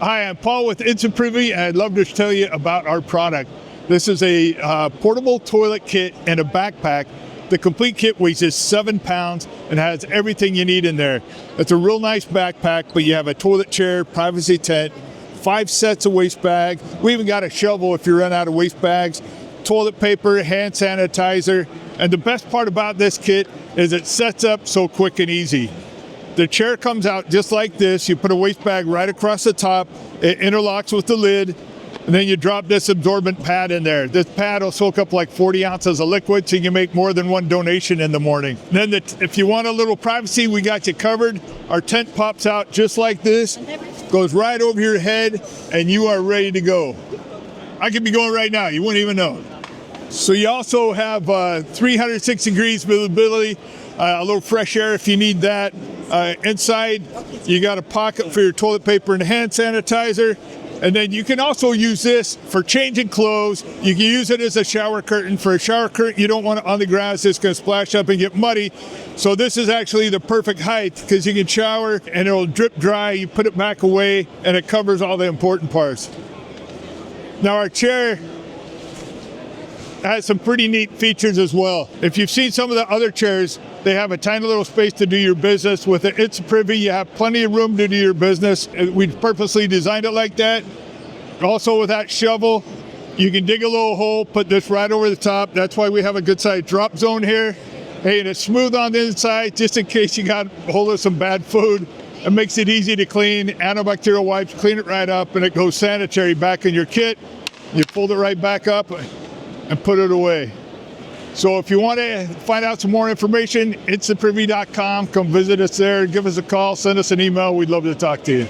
Hi, I'm Paul with InstaPrivy, and I'd love to tell you about our product. This is a portable toilet kit and a backpack. The complete kit weighs just 7 pounds and has everything you need in there. It's a real nice backpack, but you have a toilet chair, privacy tent, 5 sets of waste bags. We even got a shovel if you run out of waste bags, toilet paper, hand sanitizer, and the best part about this kit is it sets up so quick and easy. The chair comes out just like this. You put a waste bag right across the top. It interlocks with the lid, and then you drop this absorbent pad in there. This pad will soak up like 40 ounces of liquid, so you can make more than one donation in the morning. Then if you want a little privacy, we got you covered. Our tent pops out just like this, goes right over your head, and you are ready to go. I could be going right now. You wouldn't even know. So you also have 360 degrees visibility, a little fresh air if you need that. Inside, you got a pocket for your toilet paper and hand sanitizer. And then you can also use this for changing clothes. You can use it as a shower curtain. For a shower curtain, you don't want it on the ground. It's just going to splash up and get muddy. So this is actually the perfect height because you can shower and it'll drip dry. You put it back away and it covers all the important parts. Now our chair has some pretty neat features as well. If you've seen some of the other chairs, they have a tiny little space to do your business. With the InstaPrivy, you have plenty of room to do your business. We purposely designed it like that. Also with that shovel, you can dig a little hole, put this right over the top. That's why we have a good size drop zone here. Hey, and it's smooth on the inside, just in case you got a hold of some bad food. It makes it easy to clean. Antibacterial wipes, clean it right up, and it goes sanitary back in your kit. You fold it right back up and put it away. So if you want to find out some more information, InstaPrivy.com. Come visit us there, give us a call, send us an email. We'd love to talk to you.